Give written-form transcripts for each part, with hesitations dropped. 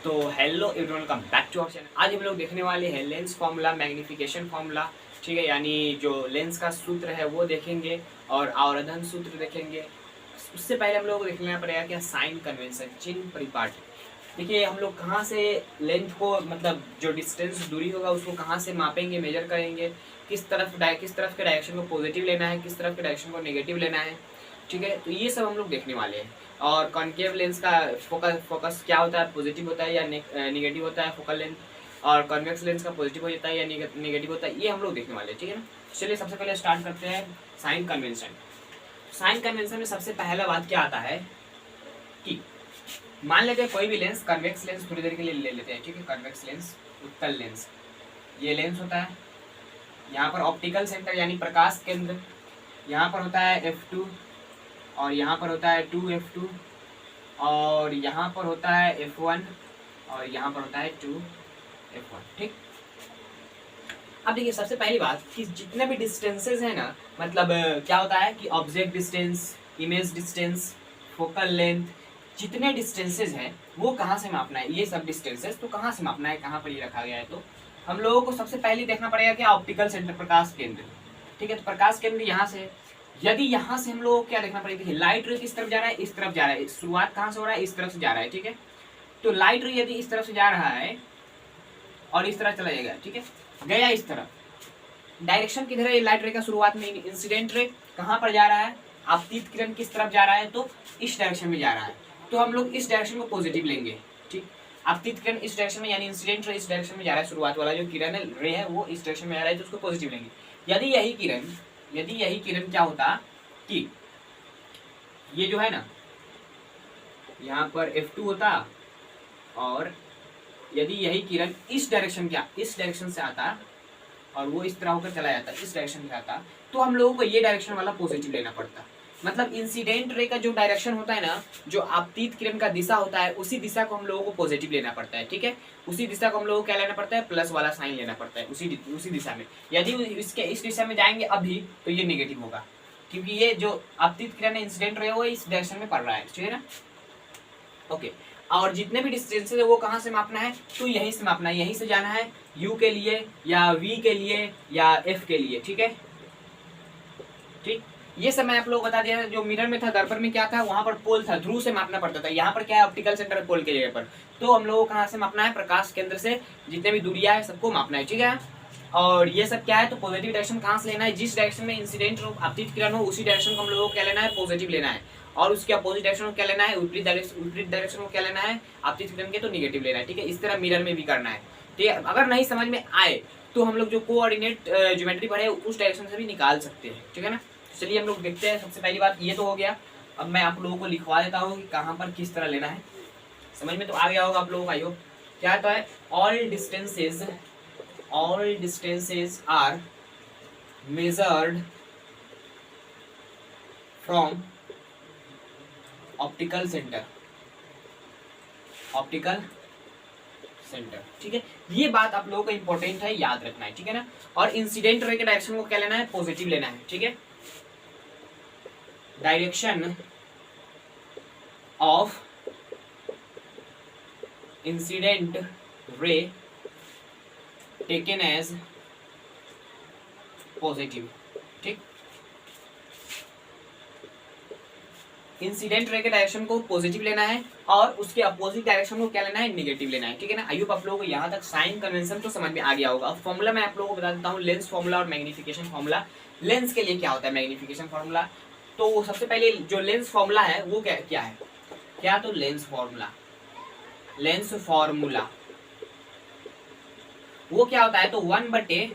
तो hello everyone, welcome back to our channel. आज हम लोग देखने वाले हैं लेंस फार्मूला, मैग्नीफिकेशन फार्मूला। ठीक है, यानी जो लेंस का सूत्र है वो देखेंगे और आवर्धन सूत्र देखेंगे। उससे पहले हम लोग को देखना पड़ेगा क्या साइन कन्वेंशन, चिन्ह परिपाटी। देखिए हम लोग कहाँ से लेंथ को, मतलब जो डिस्टेंस दूरी होगा उसको कहाँ से मापेंगे, मेजर करेंगे, किस तरफ के डायरेक्शन को पॉजिटिव लेना है, किस तरफ के डायरेक्शन को नेगेटिव लेना है। ठीक है, तो ये सब हम लोग देखने वाले हैं। और कॉन्केव लेंस का फोकस क्या होता है, पॉजिटिव होता है या नेगेटिव होता है फोकल लेंथ, और कॉन्वेक्स लेंस का पॉजिटिव हो जाता है या नेगेटिव होता है, ये हम लोग देखने वाले हैं। ठीक है ना, चलिए सबसे पहले स्टार्ट करते हैं साइन कन्वेंशन। साइन कन्वेंशन में सबसे पहला बात क्या आता है कि मान लेते हैं कोई भी लेंस, कन्वेक्स लेंस थोड़ी देर के लिए ले लेते हैं। ठीक है, कन्वेक्स लेंस, उत्तल लेंस, ये लेंस होता है। यहाँ पर ऑप्टिकल सेंटर यानी प्रकाश केंद्र, यहाँ पर होता है F2 और यहाँ पर होता है 2F2 और यहाँ पर होता है F1 और यहाँ पर होता है 2F1। ठीक, अब देखिए सबसे पहली बात कि जितने भी डिस्टेंसेस हैं ना, मतलब क्या होता है कि object distance, image distance, focal length, जितने डिस्टेंसेस हैं वो कहाँ से मापना है। ये सब डिस्टेंसेस तो कहाँ से मापना है, कहाँ पर ये रखा गया है। तो हम लोगों को सबसे पहले देखना पड़ेगा कि ऑप्टिकल सेंटर, प्रकाश केंद्र। ठीक है, तो प्रकाश केंद्र यहाँ से, यदि यहाँ से हम लोग को क्या देखना पड़ेगा, लाइट रे किस तरफ जा रहा है, इस तरफ जा रहा है। शुरुआत कहाँ से हो रहा है, इस तरफ से जा रहा है। ठीक है, तो लाइट रे यदि इस तरफ से जा रहा है और इस तरह चला जाएगा, ठीक है, गया इस तरफ, डायरेक्शन किधर है लाइट रे का, शुरुआत में इंसिडेंट रे कहाँ पर जा रहा है, आपतित किरण किस तरफ जा रहा है, तो इस डायरेक्शन में जा रहा है। तो हम लोग इस डायरेक्शन को पॉजिटिव लेंगे। ठीक, आपतित किरण इस डायरेक्शन में यानी इंसिडेंट रे इस डायरेक्शन में जा रहा है, शुरुआत वाला जो किरण रे है वो इस डायरेक्शन में जा रहा है, तो उसको पॉजिटिव लेंगे। यदि यही किरण क्या होता कि ये जो है ना, यहाँ पर F2 होता और यदि यही किरण इस डायरेक्शन से आता और वो इस तरह होकर चला जाता, इस डायरेक्शन से आता, तो हम लोगों को ये डायरेक्शन वाला पॉजिटिव लेना पड़ता। मतलब इंसिडेंट रे का जो डायरेक्शन होता है ना, जो आपतित किरण का दिशा होता है, उसी दिशा को हम लोगों को पॉजिटिव लेना पड़ता है। ठीक है, उसी दिशा को हम लोगों को क्या लेना पड़ता है, प्लस वाला साइन लेना पड़ता है उसी दिशा में। यदि इसके इस दिशा में जाएंगे अभी तो ये नेगेटिव होगा, क्योंकि ये जो आपतित किरण इंसिडेंट रे वो इस डायरेक्शन में पड़ रहा है। ठीक है ना, ओके। और जितने भी डिस्टेंस है वो कहाँ से मापना है, तो यहीं से मापना है, यहीं से जाना है U के लिए या V के लिए या F के लिए। ठीक है, ठीक, ये सब मैं आप लोगों को बता दिया। जो मिरर में था, दर्पण में क्या था, वहां पर पोल था, ध्रुव से मापना पड़ता था। यहाँ पर क्या है, ऑप्टिकल सेंटर पोल के जगह पर। तो हम लोगों को कहाँ से मापना है, प्रकाश केंद्र से जितने भी दूरियां है सबको मापना है। ठीक है, और ये सब क्या है, तो पॉजिटिव डायरेक्शन कहाँ से लेना है, जिस डायरेक्शन में इंसिडेंट आपतित किरण हो उसी डायरेक्शन को हम लोगों को क्या लेना है, पॉजिटिव लेना है। और उसके अपोजिट डायरेक्शन को क्या लेना है, विपरीत डायरेक्शन को क्या लेना है, आपतित किरण के तो निगेटिव लेना है। ठीक है, इस तरह मिरर में भी करना है। ठीक है, अगर नहीं समझ में आए तो हम लोग जो कोऑर्डिनेट ज्योमेट्री पढ़े उस डायरेक्शन से भी निकाल सकते हैं। ठीक है ना, चलिए हम लोग देखते हैं। सबसे पहली बात ये तो हो गया। अब मैं आप लोगों को लिखवा देता हूँ कि कहाँ पर किस तरह लेना है। समझ में तो आ गया होगा आप लोगों का। यो क्या तो है, all distances are measured from optical centre. ठीक है, ये बात आप लोगों को इंपॉर्टेंट है, याद रखना है। ठीक है ना, और इंसिडेंट रे के डायरेक्शन को क्या लेना है, पॉजिटिव लेना है। ठीक है, direction of incident ray taken as positive. ठीक, इंसिडेंट रे के डायरेक्शन को पॉजिटिव लेना है और उसके अपोजिट डायरेक्शन को क्या लेना है, नेगेटिव लेना है। ठीक है ना, आई होप आप लोगों को यहाँ तक साइन कन्वेंशन तो समझ में आ गया होगा। अब फॉर्मूला मैं आप लोगों को बता देता हूँ, लेंस फॉर्मूला और मैग्नीफिकेशन फॉर्मूला। लेंस के लिए क्या होता है, मैग्नीफिकेशन फॉर्मूला। तो सबसे पहले जो लेंस फॉर्मूला है वो क्या है, क्या तो लेंस फॉर्मूला वो क्या होता है, तो 1/,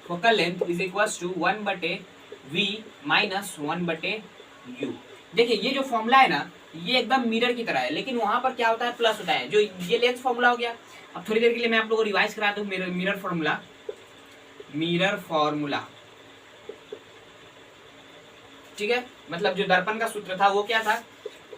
focal length is equals to 1/V minus 1/U। देखिए ये जो फॉर्मूला है ना, ये एकदम मिरर की तरह है, लेकिन वहां पर क्या होता है, प्लस होता है। जो ये लेंस फॉर्मूला हो गया। अब थोड़ी देर के लिए मैं आप लोगों को रिवाइज करा दूं मिरर फॉर्मूला। ठीक है, मतलब जो दर्पण का सूत्र था वो क्या था,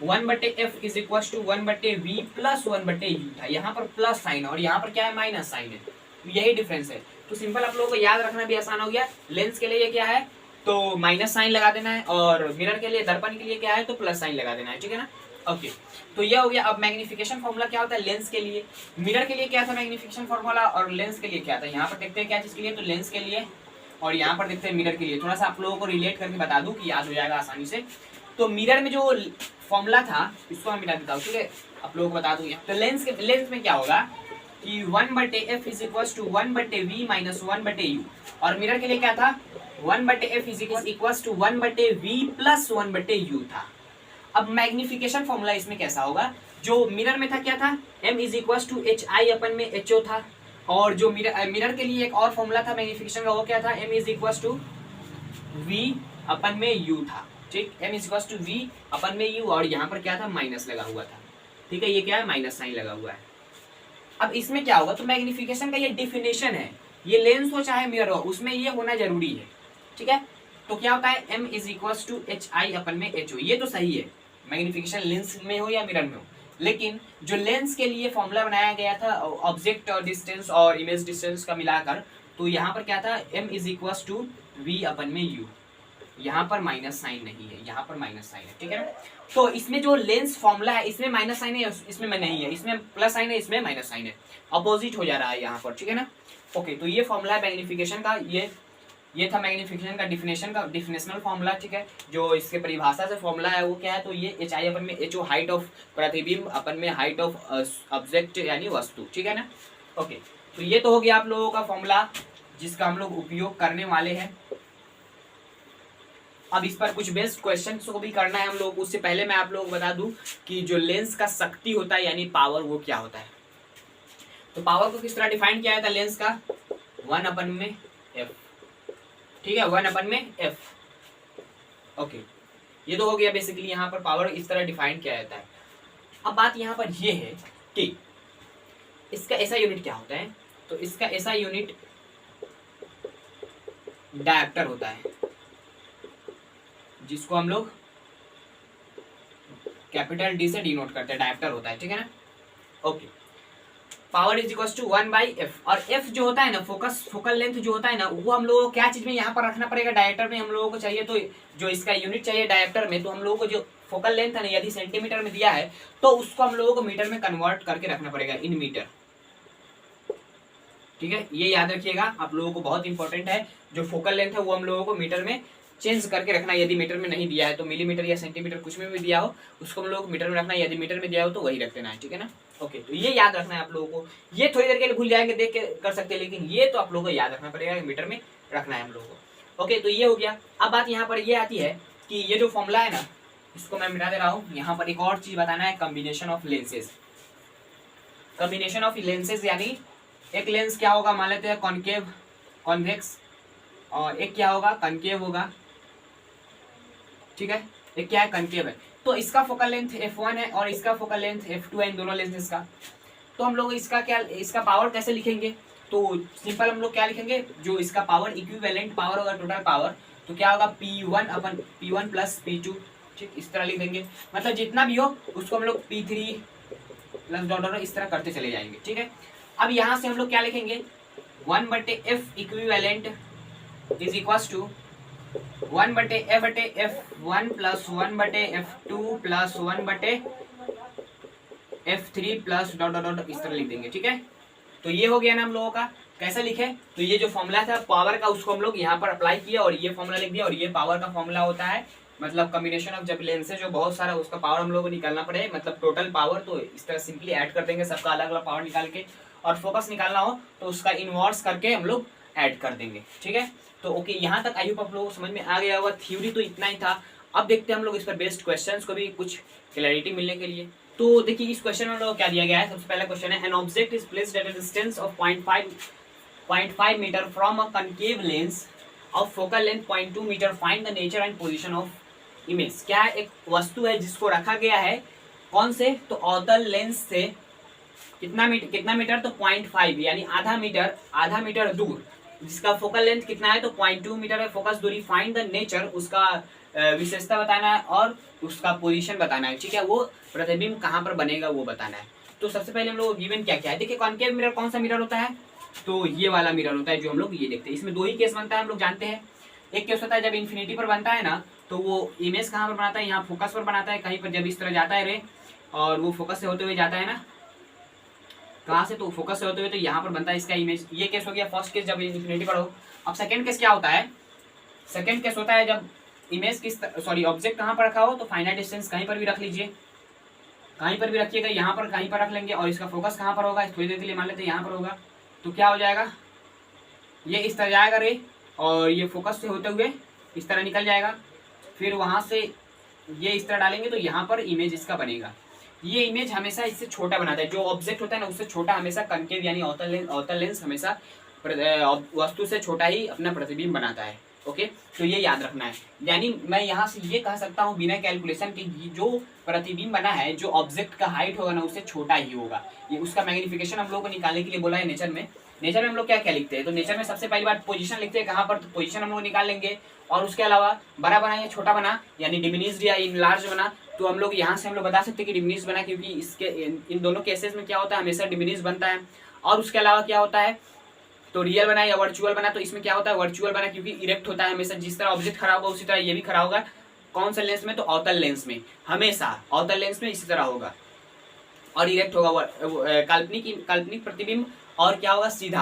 1/F is equal to 1/V plus 1/U था। यहाँ पर प्लस साइन और यहाँ पर क्या है, माइनस साइन है। यही डिफरेंस है। तो सिंपल आप लोगों को याद रखना भी आसान हो गया। लेंस के लिए ये क्या है, तो माइनस साइन लगा देना है, और मिरर के लिए, दर्पण के लिए क्या है, तो प्लस साइन लगा देना है। ठीक है ना, ओके तो ये हो गया। अब मैग्निफिकेशन फॉर्मूला क्या होता है लेंस के लिए, मिरर के लिए क्या था मैग्निफिकेशन फॉर्मूला, और लेंस के लिए क्या था। यहाँ पर देखते हैं क्या चीज के लिए, तो लेंस के लिए, और यहाँ पर देखते हैं मिरर के लिए। थोड़ा सा आप लोगों को रिलेट करके बता दूं कि याद हो जाएगा आसानी से। तो मिरर में जो फॉर्मूला था इसको मैं मिटा देता हूँ, ठीक है, आप लोगों को बता दूं। तो लेंस में क्या होगा कि 1/f is equal to 1/v minus 1/u, और मिरर के लिए क्या था 1/f is equal to 1/v plus 1/u था। अब मैग्निफिकेशन फॉर्मूला इसमें कैसा होगा, जो मिरर में था क्या था m is equal to hi upon में ho था, और जो मिरर के लिए एक और फॉर्मूला था मैग्निफिकेशन का, वो क्या था m is equal to v upon में u था, ठीक, m is equal to v upon में u, और यहाँ पर क्या था माइनस लगा हुआ था, ठीक है, ये क्या है माइनस साइन लगा हुआ है। अब इसमें क्या होगा, तो मैग्निफिकेशन का ये डिफिनेशन है, ये लेंस हो चाहे मिरर हो उसमें ये होना जरूरी है, ठीक है। तो क्या होता है m is equal to hi upon में ho, ये तो सही है मैग्निफिकेशन लेंस में हो या मिरर में हो। लेकिन जो लेंस के लिए फॉर्मूला बनाया गया था ऑब्जेक्ट और डिस्टेंस और इमेज डिस्टेंस का मिलाकर, तो यहाँ पर क्या था m is equal to v upon में u, यहाँ पर माइनस साइन नहीं है, यहाँ पर माइनस साइन है, ठीक है ना। तो इसमें जो लेंस फॉर्मूला है इसमें माइनस साइन है, इसमें नहीं है, इसमें प्लस साइन है, इसमें माइनस साइन है, अपोजिट हो जा रहा है यहाँ पर, ठीक है ना। ओके तो ये फॉर्मूला है मैग्निफिकेशन का, ये था मैग्निफिकेशन का डिफिनेशन का डिफिनेशनल फॉर्मूला, ठीक है। जो इसके परिभाषा से फॉर्मूला है वो क्या है, तो ये एच आई अपन में एच ओ हाइट ऑफ प्रतिबिंब अपन में हाइट ऑफ ऑब्जेक्ट यानी वस्तु, ठीक है ना। ओके तो ये तो हो गया आप लोगों का फॉर्मूला जिसका हम लोग उपयोग करने वाले हैं। अब इस पर कुछ बेस्ट क्वेश्चन को भी करना है हम लोग, उससे पहले मैं आप लोगों को बता दूं कि जो लेंस का शक्ति होता है यानी पावर वो क्या होता है। तो पावर को किस तरह डिफाइन किया था लेंस का 1 अपन में f, ठीक है 1 अपन में f। ओके ये तो हो गया बेसिकली, यहाँ पर पावर इस तरह डिफाइन किया जाता है। अब बात यहाँ पर ये है कि इसका ऐसा यूनिट क्या होता है, तो इसका ऐसा यूनिट डायरेक्टर होता है जिसको हम लोग कैपिटल डी से डिनोट करते हैं, डायरेक्टर होता है, ठीक है ना। Okay power is equal to 1/f, और f जो होता है ना फोकल लेंथ जो होता है ना, वो हम लोगों को क्या चीज में यहाँ पर रखना पड़ेगा, डायरेक्टर में हम लोगों को चाहिए। तो जो इसका यूनिट चाहिए डायरेक्टर में, तो हम लोगों को जो फोकल लेंथ है ना यदि सेंटीमीटर में दिया है तो उसको हम लोगों को मीटर में कन्वर्ट करके रखना पड़ेगा, इन मीटर, ठीक है। ये याद रखिएगा आप लोगों को, बहुत इंपॉर्टेंट है। जो फोकल लेंथ है वो हम लोगों को मीटर में चेंज करके रखना है, यदि मीटर में नहीं दिया है तो मिलीमीटर या सेंटीमीटर कुछ में भी दिया हो उसको हम लोग मीटर में रखना है, यदि मीटर में दिया हो तो वही रख देना है, ठीक है ना। ओके तो ये याद रखना है आप लोगों को, ये थोड़ी देर के लिए भूल जाएंगे देख के कर सकते हैं, लेकिन ये तो आप लोगों को याद रखना पड़ेगा मीटर में रखना है हम लोगों को। ओके तो ये हो गया। अब बात यहाँ पर ये आती है कि ये जो फॉर्मूला है ना इसको मैं मिटा दे रहा हूँ, यहाँ पर एक और चीज बताना है, combination of lenses. Combination of lenses यानी एक लेंस क्या होगा, मान लेते हैं कॉनकेव कॉन्वेक्स, और एक क्या होगा कनकेव होगा, ठीक है, एक क्या है कनकेव है। तो इसका फोकल लेंथ f1 है और इसका फोकल लेंथ f2 है, इन दोनों लेंसेज का। तो हम लोग इसका पावर कैसे लिखेंगे, तो सिंपल हम लोग क्या लिखेंगे, जो इसका पावर इक्विवेलेंट पावर होगा टोटल पावर, तो क्या होगा P1 प्लस P2, ठीक, इस तरह लिख देंगे। मतलब जितना भी हो उसको हम लोग P3 प्लस डॉट इस तरह करते चले जाएंगे, ठीक है। अब यहाँ से हम लोग क्या लिखेंगे 1/f equivalent is equal to 1/f1 plus 1/f2 plus 1/f3 plus dot dot इस तरह लिख देंगे, ठीक है। तो ये हो गया ना हम लोगों का, कैसे लिखे, तो ये जो फॉर्मूला था पावर का उसको हम लोग यहाँ पर अप्लाई किया और ये फॉर्मूला लिख दिया, और ये पावर का फॉर्मूला होता है, मतलब कॉम्बिनेशन ऑफ जब लेंस है जो बहुत सारा उसका पावर हम लोग को निकालना पड़े, मतलब टोटल पावर, तो इस तरह सिंपली ऐड कर देंगे सबका अलग अलग पावर निकाल के, और फोकस निकालना हो तो उसका इनवर्स करके हम लोग ऐड कर देंगे, ठीक है। तो ओके यहाँ तक आई होप आप लोगों को समझ में आ गया होगा, थ्योरी तो इतना ही था। अब देखते हैं हम लोग इस पर बेस्ड क्वेश्चंस को भी कुछ क्लैरिटी मिलने के लिए। तो देखिए इस क्वेश्चन में हम लोग क्या दिया गया है, सबसे पहला क्वेश्चन है an object is placed at a distance of 0.5 metre from a concave lens of focal length 0.2 metre, find the nature and position of image. क्या एक वस्तु है जिसको रखा गया है कौन से, तो अवतल लेंस से कितना मीटर, तो 0.5 यानी आधा मीटर दूर, जिसका फोकल लेंथ कितना है तो 0.2 मीटर है फोकस दूरी। फाइंड द नेचर, उसका विशेषता बताना है और उसका पोजीशन बताना है, ठीक है, वो प्रतिबिंब कहाँ पर बनेगा वो बताना है। तो सबसे पहले हम लोग गिवन क्या क्या है, देखिए कॉनकेव मिरर कौन सा मिरर होता है, तो ये वाला मिरर होता है जो हम लोग ये देखते हैं। इसमें दो ही केस बनता है हम लोग जानते हैं, एक केस होता है जब इन्फिनिटी पर बनता है ना तो वो इमेज कहाँ पर बनाता है, यहाँ फोकस पर बनाता है, कहीं पर जब इस तरह जाता है रे और वो फोकस से होते हुए जाता है ना, कहाँ से, तो फोकस से होते हुए तो यहाँ पर बनता है इसका इमेज। ये केस हो गया फर्स्ट केस जब इन्फिनिटी पर हो। अब सेकंड केस क्या होता है, सेकंड केस होता है जब इमेज किस सॉरी ऑब्जेक्ट कहाँ पर रखा हो, तो फाइनाइट डिस्टेंस कहीं पर भी रख लीजिए, कहीं पर भी रखिएगा, यहाँ पर कहीं पर रख लेंगे, और इसका फोकस कहाँ पर होगा, थोड़ी देर के लिए मान लेते हैं यहाँ पर होगा, तो क्या हो जाएगा, ये इस तरह जाएगा रे, और ये फोकस से होते हुए इस तरह निकल जाएगा, फिर वहाँ से ये इस तरह डालेंगे तो यहाँ पर इमेज इसका बनेगा। ये इमेज हमेशा इससे छोटा बनाता है, जो ऑब्जेक्ट होता है ना उससे छोटा हमेशा कनकेव यानी अवतल लेंस हमेशा वस्तु से छोटा ही अपना प्रतिबिंब बनाता है। ओके, तो ये याद रखना है। यानी मैं यहाँ से ये कह सकता हूँ बिना कैलकुलेशन के, जो प्रतिबिंब बना है जो ऑब्जेक्ट का हाइट होगा ना उससे छोटा ही होगा। ये उसका मैग्निफिकेशन हम लोग को निकालने के लिए बोला है नेचर में। नेचर में हम लोग क्या क्या लिखते हैं, तो नेचर में सबसे पहली बात पोजीशन लिखते हैं, कहाँ पर, तो पोजीशन हम लोग निकाल लेंगे। और उसके अलावा बड़ा बना या छोटा बना यानी डिमिनिश्ड या इनलार्ज बना, तो हम लोग यहाँ से हम लोग बता सकते हैं कि डिमिनिश्ड बना, क्योंकि इसके इन दोनों केसेस में क्या होता है, हमेशा डिमिनिश्ड बनता है। और उसके अलावा क्या होता है, तो रियल बना या वर्चुअल बना, तो इसमें क्या होता है, वर्चुअल बना, क्योंकि इरेक्ट होता है हमेशा, जिस तरह ऑब्जेक्ट खड़ा होगा उसी तरह ये भी खड़ा होगा। कौन सा लेंस में, तो अवतल लेंस में, हमेशा अवतल लेंस में इसी तरह होगा और इरेक्ट होगा। काल्पनिक प्रतिबिंब और क्या होगा, सीधा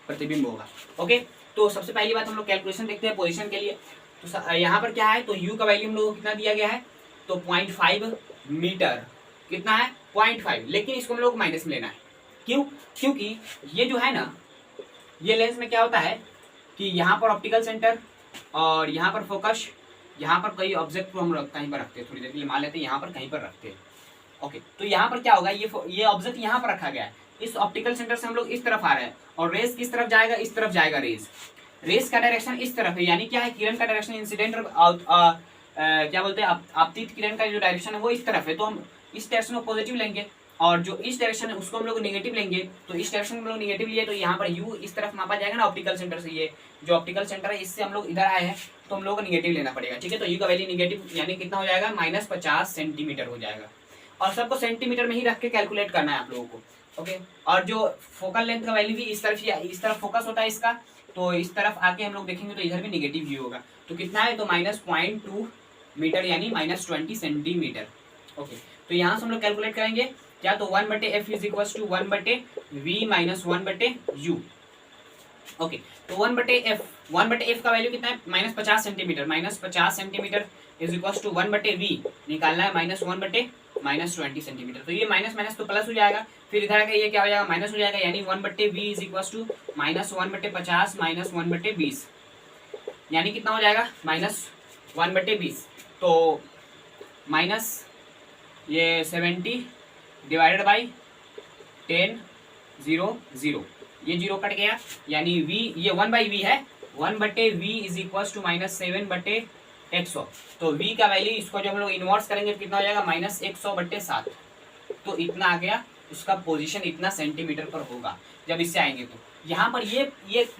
प्रतिबिंब होगा। ओके, तो सबसे पहली बात हम लोग कैलकुलेशन देखते हैं पोजीशन के लिए। तो यहाँ पर क्या है, तो यू का वैल्यू हम लोग को कितना दिया गया है, तो 0.5 मीटर, कितना है 0.5, लेकिन इसको हम लोग को माइनस में लेना है। क्यों, क्योंकि ये जो है ना, ये लेंस में क्या होता है कि यहाँ पर ऑप्टिकल सेंटर और यहाँ पर फोकस, यहाँ पर कई ऑब्जेक्ट को हम कहीं पर रखते हैं, थोड़ी देर के लिए मान लेते हैं यहाँ पर कहीं पर रखते हैं। ओके, तो यहाँ पर क्या होगा, ये ऑब्जेक्ट यहाँ पर रखा गया है, इस ऑप्टिकल सेंटर से हम लोग इस तरफ आ रहे हैं, और रेस किस तरफ जाएगा, इस तरफ जाएगा। रेस का डायरेक्शन इस तरफ है, यानी क्या है, किरण का डायरेक्शन इंसिडेंट क्या बोलते हैं, आपतित किरण का जो डायरेक्शन है वो इस तरफ है, तो हम इस डायरेक्शन को पॉजिटिव लेंगे, और जो इस डायरेक्शन है उसको हम लोग नेगेटिव लेंगे। तो इस डायरेक्शन में हम लोग नेगेटिव लिए, तो यहाँ पर यू इस तरफ मापा जाएगा ना ऑप्टिकल सेंटर से, ये जो ऑप्टिकल सेंटर है इससे हम लोग इधर आए हैं, तो हम लोग को नेगेटिव लेना पड़ेगा। ठीक है, तो यू का वैल्यू नेगेटिव यानी कितना हो जाएगा, -50 सेंटीमीटर हो जाएगा, और सबको सेंटीमीटर में ही रख के कैलकुलेट करना है आप लोगों को। ओके, और जो फोकल लेंथ का वैल्यू भी इस तरफ फोकस होता है इसका, तो इस तरफ आके हम लोग देखेंगे तो इधर भी नेगेटिव ही होगा, तो कितना है, तो -0.2 मीटर यानी -20 सेंटीमीटर। ओके, तो यहाँ से हम लोग कैलकुलेट करेंगे क्या, तो 1/f is equal to 1/v minus 1/u। Okay, तो 1/f का वैल्यू कितना है, -50 centimetre, -50 centimetre is equal to 1/v निकालना है, -1/-20 सेंटीमीटर, तो ये माइनस माइनस तो प्लस हो जाएगा, फिर इधर आकर ये क्या हो जाएगा, माइनस हो जाएगा, यानी 1/v is equal to -1/50 minus 1/20, यानी कितना हो जाएगा, -1/20, तो माइनस ये 70 डिवाइडेड बाई 10 0 0, ये 0 कट गया, यानी v ये 1/v है, 1/v इज इक्वल टू -7/100, तो v का वैल्यू इसको जब हम लोग इनवर्स करेंगे तो कितना हो जाएगा, -100/7, तो इतना आ गया, उसका पोजीशन इतना सेंटीमीटर पर होगा जब इससे आएंगे। तो यहाँ पर ये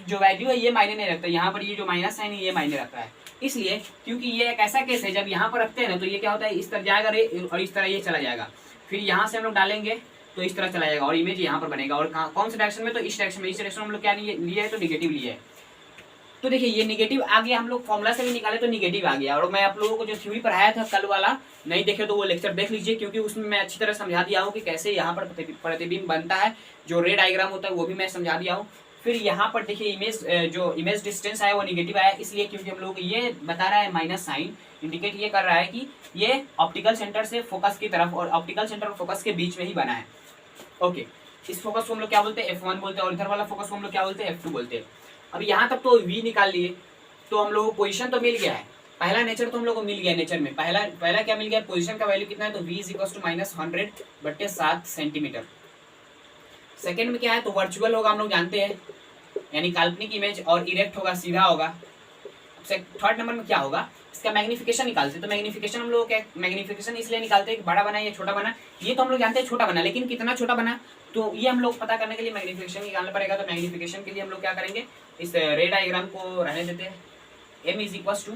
जो वैल्यू है ये मायने नहीं रखता, यहाँ पर ये जो माइनस है ये मायने रखता है, इसलिए क्योंकि ये एक ऐसा केस है जब यहाँ पर रखते हैं ना तो ये क्या होता है, इस तरह जाएगा रे और इस तरह ये चला जाएगा, फिर यहाँ से हम लोग डालेंगे तो इस तरह चला जाएगा और इमेज यहाँ पर बनेगा, और कौन से डायरेक्शन में, तो इस डायरेक्शन में, इस डायरेक्शन में हम लोग क्या लिया है, तो निगेटिव लिया है। तो देखिए ये निगेटिव आ गया, हम लोग फॉर्मूला से भी निकाले तो निगेटिव आ गया, और मैं आप लोगों को जो थ्योरी पढ़ाया था कल वाला, नहीं देखे तो वो लेक्चर देख लीजिए, क्योंकि उसमें मैं अच्छी तरह समझा दिया हूँ कि कैसे यहाँ पर प्रतिबिंब बनता है, जो रे डायग्राम होता है वो भी मैं समझा दिया हूँ। फिर यहाँ पर देखिए जो इमेज डिस्टेंस आया वो निगेटिव आया, इसलिए क्योंकि हम लोग को ये बता रहा है माइनस साइन, इंडिकेट ये कर रहा है कि ये ऑप्टिकल सेंटर से फोकस की तरफ और ऑप्टिकल सेंटर और फोकस के बीच में ही बना है। ओके, इस फोकस को हम लोग क्या बोलते हैं, F1 बोलते हैं, और इधर वाला फोकस को हम लोग क्या बोलते हैं, F2 बोलते हैं। अब यहाँ तक तो V निकाल लिए, तो हम लोग को पोजीशन तो मिल गया है, पहला नेचर तो हम लोग को मिल गया, नेचर में पहला क्या मिल गया, पोजीशन का वैल्यू कितना है, तो v is equal to -100/7 centimetre. Second में क्या है, तो वर्चुअल होगा, हम लोग जानते हैं, यानी काल्पनिक इमेज, और इरेक्ट होगा, सीधा होगा। थर्ड नंबर में क्या होगा, इसका मैग्निफिकेशन निकालते हैं, तो मैग्निफिकेशन हम लोग क्या, मैग्निफिकेशन इसलिए निकालते हैं कि बड़ा बना या छोटा बना, ये तो हम लोग जानते हैं छोटा बना, लेकिन कितना छोटा बना, तो ये हम लोग पता करने के लिए मैग्निफिकेशन निकालना पड़ेगा। तो मैग्निफिकेशन के लिए हम लोग क्या करेंगे, इस रे डायग्राम को रहने देते हैं, m is equal to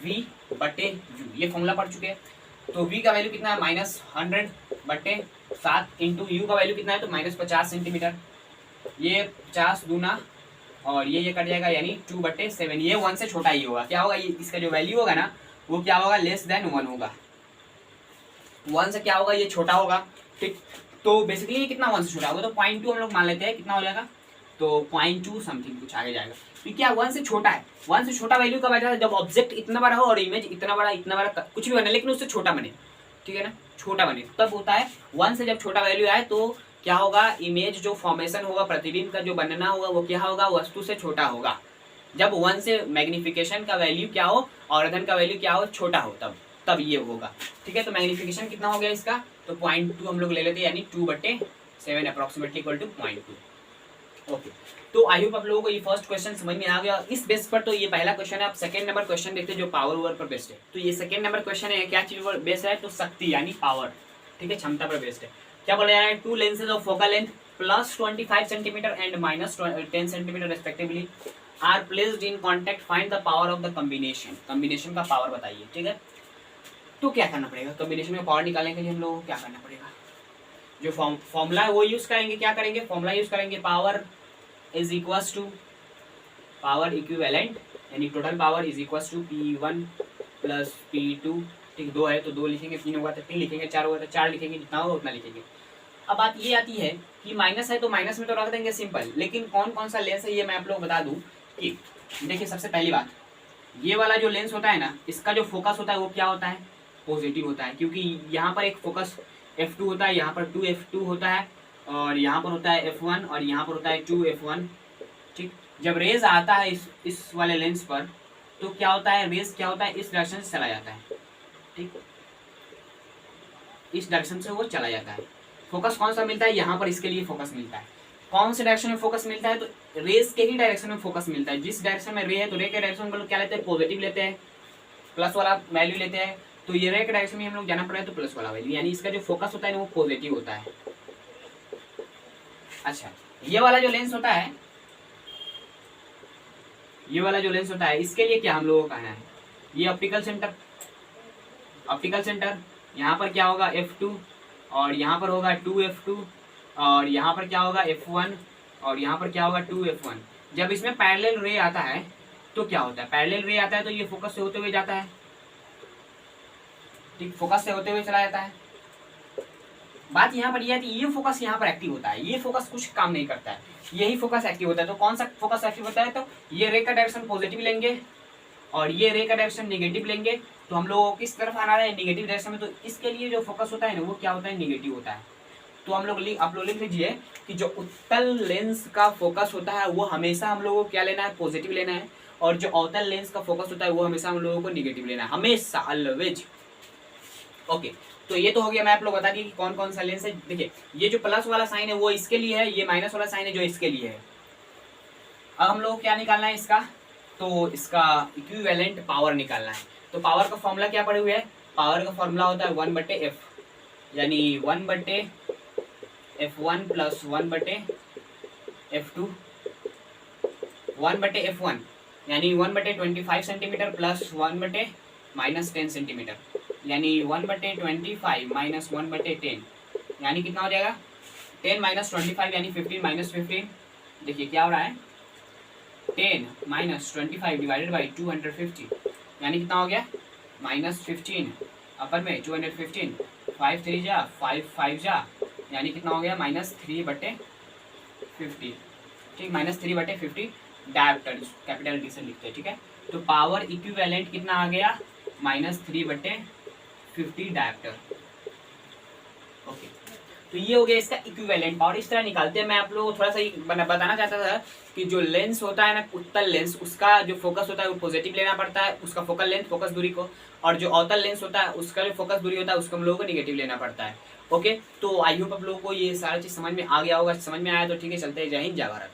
v/u, ये फॉर्मूला पढ़ चुके हैं। तो v का वैल्यू कितना है, -100/7 इंटू u का वैल्यू कितना है, तो -50 सेंटीमीटर, ये 50 दूना और ये कट जाएगा, यानी 2/7, ये 1 से छोटा ही होगा। क्या होगा, ये इसका जो वैल्यू होगा ना वो क्या होगा, लेस देन 1 होगा, 1 से क्या होगा, ये छोटा होगा, ठीक। तो बेसिकली ये कितना 1 से छोटा होगा, तो 0.2 हम लोग मान लेते हैं, कितना हो जाएगा, तो 0.2 समथिंग कुछ आगे जाएगा। तो क्या 1 से छोटा है, 1 से छोटा वैल्यू कब आ जाता है, जब ऑब्जेक्ट इतना बड़ा हो और इमेज इतना बड़ा कुछ भी बने, लेकिन उससे छोटा बने, ठीक है ना, छोटा बने, तब होता है 1 से जब छोटा वैल्यू आए तो क्या होगा, इमेज जो फॉर्मेशन होगा, प्रतिबिंब का जो बनना होगा वो क्या होगा, वस्तु से छोटा होगा। जब 1 से मैग्निफिकेशन का वैल्यू क्या हो और अवरोधन का वैल्यू क्या हो, छोटा हो, तब ये होगा, ठीक है। तो मैग्निफिकेशन कितना हो गया इसका, तो 0.2 हम लोग ले लेते हैं, यानी 2/7 अप्रोक्सीमेटली इक्वल टू 0.2। ओके, तो आई होप आप लोगों को ये फर्स्ट क्वेश्चन समझ में आ गया। इस बेस पर तो ये पहला क्वेश्चन है। आप सेकंड नंबर क्वेश्चन देखते हैं जो पावर ओवर पर बेस्ड है। तो ये सेकंड नंबर क्वेश्चन है, क्या चीज पर बेस्ड है, तो शक्ति यानी पावर, ठीक है, क्षमता पर बेस्ड है। क्या बोला जा रहा है, 2 lenses of focal length +25 centimetre and -10 centimetre respectively are placed in contact, find the power of the combination. Combination का पावर बताइए, ठीक है। तो क्या करना पड़ेगा, कॉम्बिनेशन में पावर निकालने के लिए हम लोगों को क्या करना पड़ेगा, जो फॉर्मूला है वो यूज करेंगे। क्या करेंगे, फॉर्मूला यूज करेंगे, power is equals to power equivalent, यानी total power is equals to P1 + P2, ठीक, 2 है तो 2 लिखेंगे, 3 होगा तो 3 लिखेंगे, 4 होगा तो 4 लिखेंगे, जितना होगा उतना लिखेंगे। अब बात ये आती है कि माइनस है तो माइनस में तो रख देंगे सिंपल, लेकिन कौन कौन सा लेंस है ये मैं आप लोग बता दूं कि देखिए, सबसे पहली बात, ये वाला जो लेंस होता है ना, इसका जो फोकस होता है वो क्या होता है, पॉजिटिव होता है, क्योंकि यहाँ पर एक फोकस F2 होता है, यहाँ पर 2F2 होता है, और यहाँ पर होता है F1 और यहाँ पर होता है 2F1, ठीक। जब रेज आता है इस वाले लेंस पर, तो क्या होता है, रेज क्या होता है, इस डायरेक्शन से चला जाता है, ठीक, इस डायरेक्शन से वो चला जाता है। फोकस कौन सा मिलता है, यहाँ पर इसके लिए फोकस मिलता है। कौन से डायरेक्शन में फोकस मिलता है, तो रेज के ही डायरेक्शन में फोकस मिलता है। जिस डायरेक्शन में रे है तो रे के डायरेक्शन को लोग क्या लेते हैं, पॉजिटिव लेते हैं, प्लस वाला वैल्यू लेते हैं। तो ये रे के डायरेक्शन में हम लोग जाना पड़ेगा तो प्लस वाला वैल्यू, यानी इसका जो फोकस होता है ना वो पॉजिटिव होता है। अच्छा, ये वाला जो लेंस होता है, ये वाला जो लेंस होता है, इसके लिए क्या हम लोगों को कहना है, ये ऑप्टिकल सेंटर, ऑप्टिकल सेंटर, यहाँ पर क्या होगा F2 और यहाँ पर होगा 2F2 और यहाँ पर क्या होगा F1 और यहाँ पर क्या होगा 2F1। जब इसमें पैरेलल रे आता है तो क्या होता है, पैरेलल रे आता है तो ये फोकस से होते हुए जाता है, ठीक, फोकस से होते हुए चला जाता है। बात यहाँ पर यह है कि ये फोकस यहाँ पर एक्टिव होता है, ये फोकस कुछ काम नहीं करता है, यही फोकस एक्टिव होता है। तो कौन सा फोकस एक्टिव होता है, तो ये रे का डायरेक्शन पॉजिटिव लेंगे और ये रे का डायरेक्शन नेगेटिव लेंगे। तो हम लोग किस तरफ आना है, नेगेटिव डायरेक्शन में। तो इसके लिए जो फोकस होता है ना वो क्या होता है, नेगेटिव होता है। तो हम लोग आप लोग लिख लीजिए कि जो उत्तल लेंस का फोकस होता है वो हमेशा हम लोगों को क्या लेना है, पॉजिटिव लेना है, और जो अवतल लेंस का फोकस होता है वो हमेशा हम लोगों को नेगेटिव लेना है, हमेशा, ऑलवेज। ओके, तो ये तो हो गया, मैं आप लोग बता दी कि कौन कौन सा लेंस है। देखिए, ये जो प्लस वाला साइन है वो इसके लिए है, ये माइनस वाला साइन है जो इसके लिए है। अब हम लोग क्या निकालना है इसका, तो इसका इक्विवेलेंट पावर निकालना है। तो पावर का फॉर्मूला क्या पड़े हुए है, पावर का फॉर्मूला होता है 1/f, यानी 1/f1 + 1/f2, 1/f1 यानी 1/25 सेंटीमीटर प्लस 1/-10 सेंटीमीटर, यानी 1/25 - 1/10, यानी कितना हो जाएगा, 10 - 25 यानी 15 - 15। देखिए क्या हो रहा है, 10 - 25 डिवाइडेड बाई 250, यानी कितना हो गया, -15 अपर में 215, 5 3 जा 5 5 जा, यानी कितना हो गया, -3/50, ठीक, -3/50 डायरेक्टर, कैपिटल डी से लिखते हैं, ठीक है। तो पावर इक्विवेलेंट कितना आ गया, -3/50 डायरेक्टर। ओके, तो ये हो गया इसका इक्विवेलेंट पावर। इस तरह निकालते हैं। मैं आप लोगों को थोड़ा सा बताना चाहता था कि जो लेंस होता है ना, उत्तल लेंस, उसका जो फोकस होता है वो पॉजिटिव लेना पड़ता है, उसका फोकल लेंथ, फोकस दूरी को, और जो अवतल लेंस होता है उसका जो फोकस दूरी होता है उसको हम लोगों को नेगेटिव लेना पड़ता है। ओके, तो आई होप आप लोगों को ये सारा चीज समझ में आ गया होगा। समझ में आया तो ठीक है, चलते हैं। जय हिंद, जय भारत।